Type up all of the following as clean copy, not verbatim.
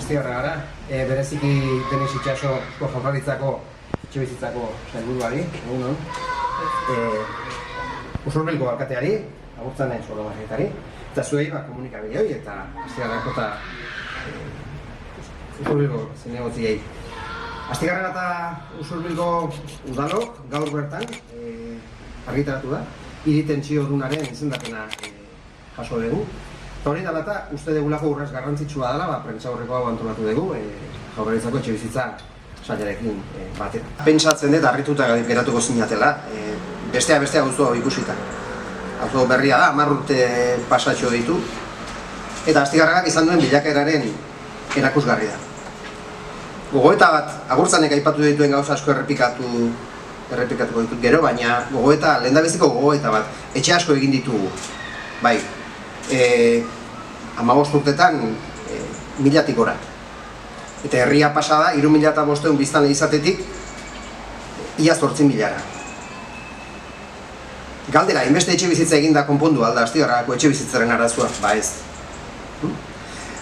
Astigarra gara, bereziki Denis Itxaso Jaurlaritzako etxebizitzako sailburuari, egunon. Usurbilgo alkateari, agurtzen nahi Solobarrietari, eta zuei komunikabideoi eta Astigarrako eta Usurbilgo zinegotziei. Astigarra eta Usurbilgo udalok gaur bertan argitaratu da, hiri tentsiodunaren izendapena jaso dugu. Eta hori dela eta uste degulako urrez garrantzitsua dela, prentsaurreko hau antolatu dugu, Jaurlaritzako etxebizitza sailarekin batera. Pentsatzen dut, harrituta geratuko zinatela, bestea auzo ikusita. Auzo berria da, 10 urte pasatxo ditu, eta Astigarragak izan duen bilakaeraren erakusgarri da. Gogoeta bat, agurtzanek aipatu dituen gauza asko errepikatuko ditut gero, baina gogoeta, lehendabiziko gogoeta bat, etxe asko egin ditugu. Bai, 15 urtetan 1000-tik gora. Eta herria pasada, 3500 biztanle izatetik, ia 8.000-ara. Galdera, inbeste etxe bizitza eginda konpondu alda Astigarragako etxe bizitzaren arazoa, ba ez.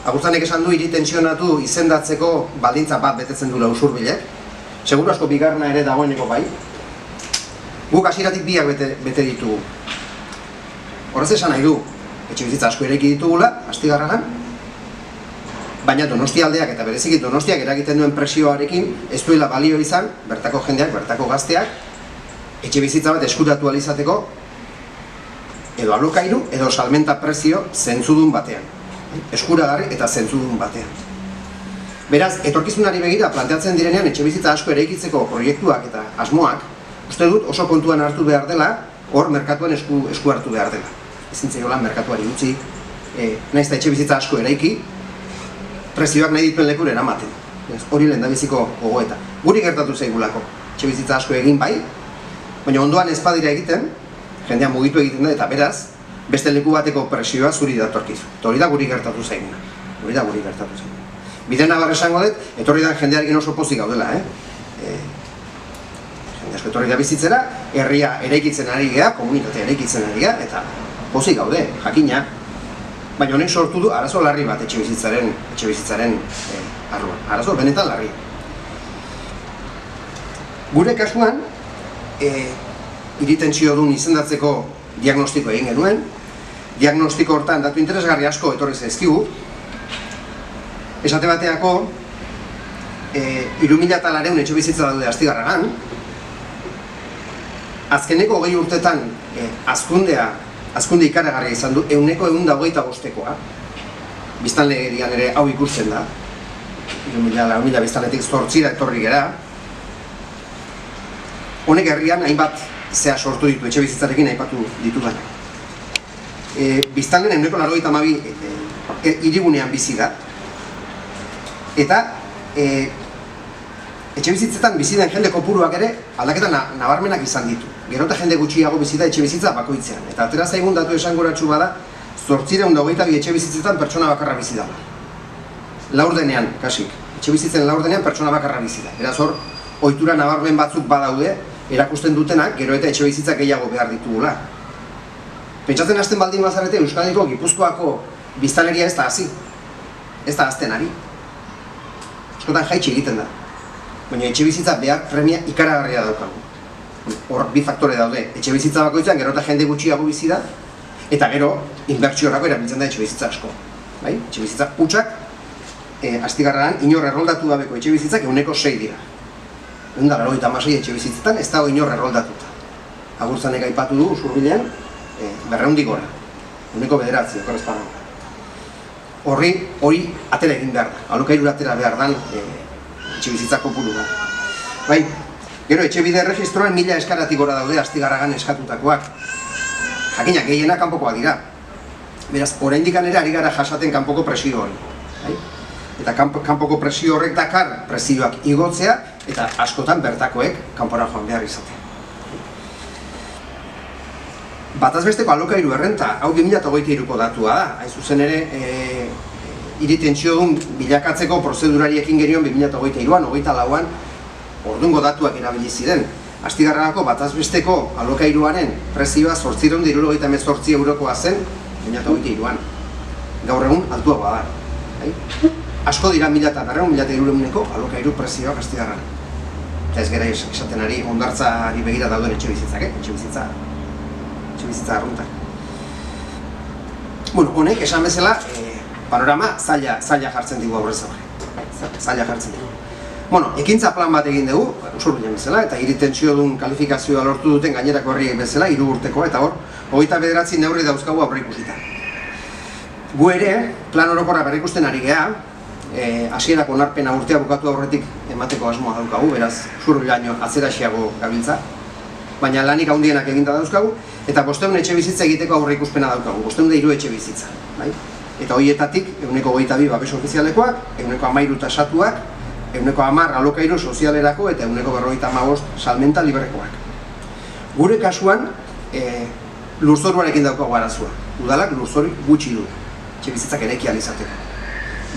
Agurtzanek esan du hiri tentsionatu izendatzeko baldintza bat betetzen duela Usurbilek. Seguru asko bigarna ere dagoeneko bai. Guk hasieratik biak bete ditugu. Horrez esan nahi du, etxe bizitza asko eraiki ditugula, Astigarragan, baina Donostialdeak eta bereziki Donostiak eragiten duen presioarekin ez duela balio izan, bertako jendeak, bertako gazteak, etxe bizitza bat eskuratu alizateko, edo alokairu, edo salmenta prezio zentzudun batean. Eskuragarri eta zentzudun batean. Beraz, etorkizunari begira planteatzen direnean etxe bizitza asko eraikitzeko proiektuak eta asmoak, uste dut oso kontuan hartu behar dela, hor merkatuan esku hartu behar dela. Ezin zaiola merkatuari utzi, nahiz eta etxe bizitza asko eraiki, prezioak nahi dituen lekura eramaten. Hori lehendabiziko gogoeta. Guri gertatu zaigulako, etxe bizitza asko egin bai, baina ondoan ez badira egiten, jendea mugitu egiten da, eta beraz, beste leku bateko presioa zuri datorkizu. Eta hori da guri gertatu zaiguna. Bide nabar esango dut, etorri da jendearekin oso pozik gaudela, Jende asko etorri da bizitzera, herria eraikitzen ari gea, komunitatea eraikitzen ari gea, eta pozik gaude, jakina. Baina honek sortu du arazo larri bat etxe bizitzaren arloan. Arazo benetan larri. Gure kasuan, hiri tentsiodun izendatzeko diagnostiko egin genuen. Diagnostiko hortan datu interesgarri asko etorri zaizkigu. Esate bateako, 3.400 etxe bizitza daude Astigarragan. Azkeneko 20 urtetan hazkunde ikaragarria izan du, 125-koa. Biztanlerian ere hau ikusten da. 3.000 biztanletik 8.000 etorri gera. Honek herrian hainbat zea sortu ditu, etxe bizitzarekin aipatu ditudan. Biztanleen 192 hirigunean bizi da. Eta etxe bizitzetan bizi den jende kopuruak ere aldaketa nabarmenak izan ditu. Gero eta jende gutxiago bizi da etxe bizitza bakoitzean. Eta atera zaigun datu esangoratsu bada, 822 etxe bizitzetan pertsona bakarra bizi dela. Laurdenean, kasik. Etxe bizitzen laurdenean pertsona bakarra bizi da. Beraz hor, ohitura nabarmen batzuk badaude, erakusten dutenak, gero eta etxe bizitza gehiago behar ditugula. Pentsatzen hasten baldin bazarete, Euskadiko, Gipuzkoako biztanleria ez da hasi. Ez da hazten ari. Askotan jaitsi egiten da. Baina etxe bizitza behar premia ikaragarria daukagu. Hor, bi faktore daude. Etxe bizitza bakoitzean, gero eta jende gutxiago bizi da, eta gero, inbertsiorako erabiltzen da etxe bizitza asko. Etxe bizitza hutsak, Astigarragan, inor erroldatu gabeko etxe bizitzak 6% dira. 196 etxe bizitzetan ez dago inor erroldatuta. Agurtzanek aipatu du, Usurbilean, 200 gora. 9% korrespondan. Hori atera egin behar da. Alokairura atera behar dan etxe bizitza kopuru da. Gero, etxe bide erregistroan 1000 eskaratik gora daude Astigarragan eskatutakoak. Jakinak, gehienak kanpokoa dira. Beraz, oraindik ere ari gara jasaten kanpoko presio hori. Eta kanpoko presio horrek dakar presioak igotzea, eta askotan bertakoek kanpora joan behar izatea. Bataz besteko alokairu errenta, hau 2023ko datua da. Hain zuzen ere, hiri tentsiodun bilakatzeko prozedurariekin genion 2023an, 24an, ordungo datuak erabili ziren. Astigarragako bataz besteko alokairuaren prezioa 878 eurokoa zen 2023an. Gaur egun altuagoa da. asko dira 1.500-1.500 alokairu prezioak Astigarran. Eta ez gara esaten ari hondartzari begira dauden etxe bizitzak, etxe bizitza arruntak. Bueno, honek esan bezala, panorama zaila jartzen digu aurrez aurre. Zaila jartzen digu. Bueno, ekintza plan bat egin dugu, Usurbilen bezala, eta hiri tentsiodun kalifikazioa lortu duten gainerako herriek bezala, 3 urtekoa, eta hor, 29 neurri dauzkagu aurreikusita. Gu ere, plan orokorra berrikusten ari geha, hasierako onarpena urtea bukatu aurretik emateko asmoa daukagu, beraz, Usurbilaino atzeraxiago gabiltza, baina lanik handienak eginda dauzkagu, eta 500 etxe bizitza egiteko aurreikuspena daukagu, 503 etxe bizitza. Bai? Eta horietatik, 122 babes ofizialekoak, 113 tasatuak, 110 alokairu sozialerako eta 155 salmenta librekoak. Gure kasuan, lurzoruarekin daukagu arazoa. Udalak lurzori gutxi du, etxe bizitzak eraiki ahal izateko.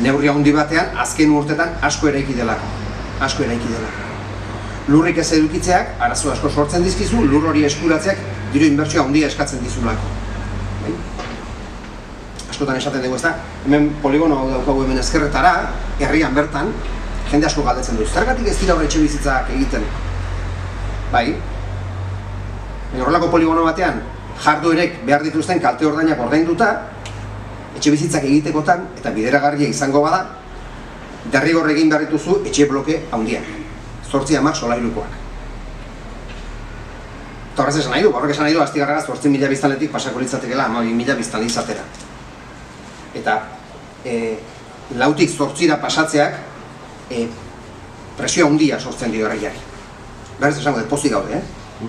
Neurri handi batean, azken urtetan asko eraiki delako. Lurrik ez edukitzeak, arazo asko sortzen dizkizu, lur hori eskuratzeak diru inbertsioa handia eskatzen dizulako. Askotan esaten dugu, ezta? Hemen poligono hau daukagu hemen ezkerretara, herrian bertan, jende asko galdetzen du. Zergatik ez dira hor etxe bizitzak egiten? Bai, horrelako poligono batean, jarduerek behar dituzten kalte ordainak ordainduta, etxe bizitzak egitekotan, eta bideragarria izango bada, derrigor egin behar dituzu etxe bloke handiak. 8-10 solairukoak. Eta horrez esan nahi du, horrek esan nahi du, Astigarraga 8.000 biztanletik pasako litzatekela 12.000 biztanle izatera. Eta lautik 8ra pasatzeak presio handia sortzen dio herriari. Berez esango dut, pozik gaude,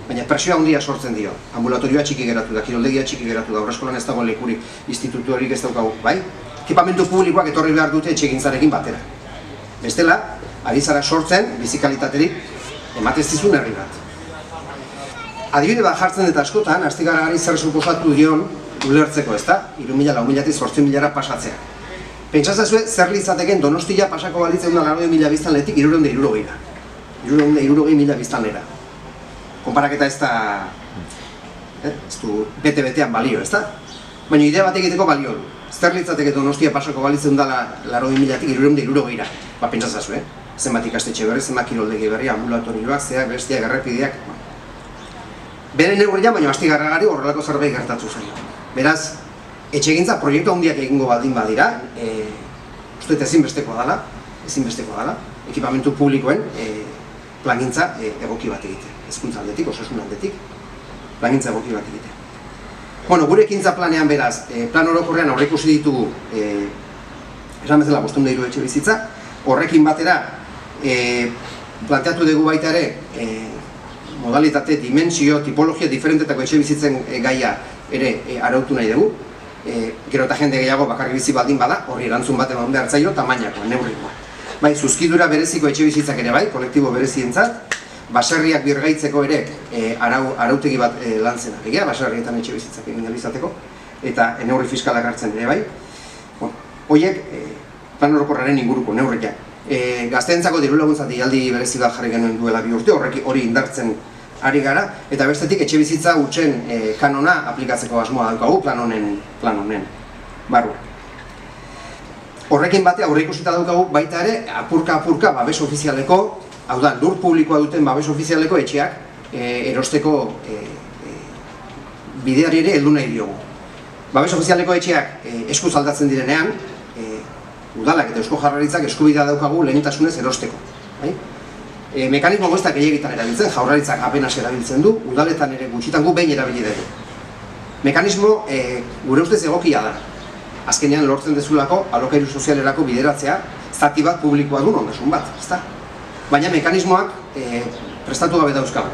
baina presio handia sortzen dio. Ambulatorioa txiki geratu da, kiroldegia txiki geratu da, aurreskolan ez dago lekurik, institutuorik ez daukagu, bai? Ekipamentu publikoak etorri behar dute etxegintzarekin batera. Bestela, ari zara sortzen, bizikalitaterik ematez dizun herri bat. Adibide bat jartzen eta askotan, Astigarragari zer suposatu dion ulertzeko, ezta? 3.000-4.000-tik 8.000-ra pasatzea. Pentsazazue, zer litzateken Donostia pasako balitzen da 40.000 biztanletik 360.000-ra. 360.000 biztanlera. Konparaketa ez da... ez du bete-betean balio, ezta? Baina idea bat egiteko balio du. Zer litzateke Donostia pasako balitzen da 40.000-tik 360.000-ra. Ba, pentsazazue, zenbat ikastetxe berri, zenbat kiroldegi berri, ambulatorioak, zeak, bestiak, errepideak... Bere neurria, baina Astigarragari horrelako zerbait gertatu zaio. Beraz, etxegintza proiektu handiak egingo baldin badira, uste ezinbestekoa dela, ekipamentu publikoen plangintza egoki bat egite. Hezkuntza aldetik, osasun aldetik, plangintza egoki bat egite. Bueno, gure ekintza planean beraz, plan orokorrean aurreikusi ditugu, esan bezala 503 etxe bizitza, horrekin batera, planteatu dugu baita ere, modalitate, dimensio, tipologia diferentetako etxe bizitzen gaia ere arautu nahi dugu. Gero eta jende gehiago bakarrik bizi baldin bada, horri erantzun bat eman behar zaio, tamainakoa, neurrikoa. Bai, zuzkidura bereziko etxe bizitzak ere bai, kolektibo berezientzat, baserriak birgaitzeko ere arautegi bat lantzen alegia, baserrietan etxe bizitzak egin izateko, eta neurri fiskalak hartzen ere bai. Horiek, plan orokorraren inguruko neurriak. Gazteentzako diru laguntza deialdi berezi bat jarri genuen duela 2 urte, hori indartzen ari gara, eta bestetik etxe bizitza hutsen kanona aplikatzeko asmoa daukagu plan honen barru. Horrekin batea aurreikusita daukagu baita ere apurka babes ofizialeko, hau da, lur publikoa duten babes ofizialeko etxeak erosteko bideari ere heldu nahi diogu. Babes ofizialeko etxeak eskuz aldatzen direnean, udalak eta Eusko Jaurlaritzak eskubidea daukagu lehentasunez erosteko. Mekanismo guztak gehiagitan erabiltzen, Jaurlaritzak apenas erabiltzen du, udaletan ere gutxitan gu behin erabili dugu. Mekanismo gure ustez egokia da. Azkenean lortzen dezulako alokairu sozialerako bideratzea, zati bat publikoa duen ondasun bat, ezta? Baina mekanismoak prestatu gabe dauzkagu.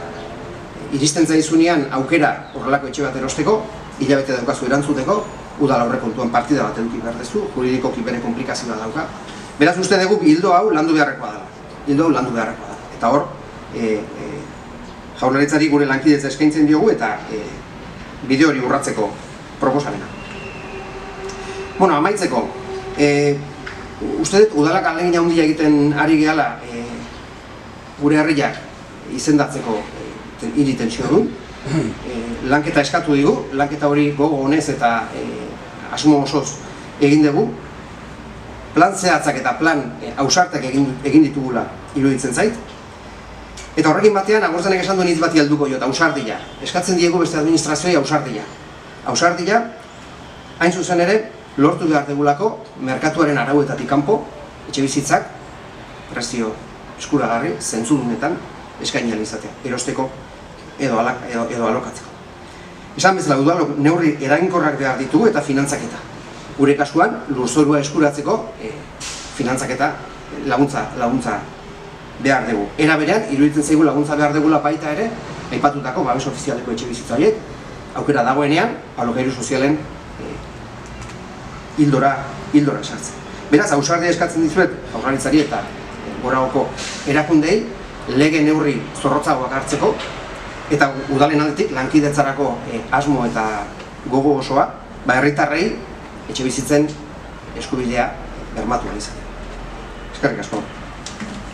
Iristen zaizunean aukera horrelako etxe bat erosteko, hilabete daukazu erantzuteko, udal aurrekontuan partida bat eduki behar dezu, juridikoki bere komplikazioa dauka. Beraz uste dugu hildo hau landu beharrekoa dela. Eta hor, Jaurlaritzari gure lankidetza eskaintzen diogu eta bide hori urratzeko proposamena. Bueno, amaitzeko, uste dut udalak ahalegin handia egiten ari gehala gure herriak izendatzeko hiri tentsiodun. Lanketa eskatu digu, lanketa hori gogo honez eta asmo osoz egin dugu. plan zehatzak eta plan ausartak egin ditugula iruditzen zait. Eta horrekin batean, Agortzanek esan duen hitz bati helduko jo, ausardia. Eskatzen diegu beste administrazioei ausardia. Ausardia, hain zuzen ere, lortu behar degulako merkatuaren arauetatik kanpo, etxebizitzak, prezio eskuragarri, zentzudunetan, eskaini ahal izatea, erosteko edo alokatzeko. Esan bezala, udalok neurri eraginkorrak behar ditugu eta finantzaketa. Gure kasuan, lurzorua eskuratzeko finantzaketa laguntza behar dugu. Era berean, iruditzen zaigu laguntza behar dugula baita ere, aipatutako babes ofizialeko etxebizitza horiek, aukera dagoenean, alokairu sozialen hildora sartzen. Beraz, ausardia eskatzen dizuet, Jaurlaritzari eta goragoko erakundei, lege neurri zorrotzagoak hartzeko, eta udalen aldetik lankidetzarako asmo eta gogo osoa, herritarrei etxebizitzen eskubidea bermatu ahal izatea. Eskerrik asko.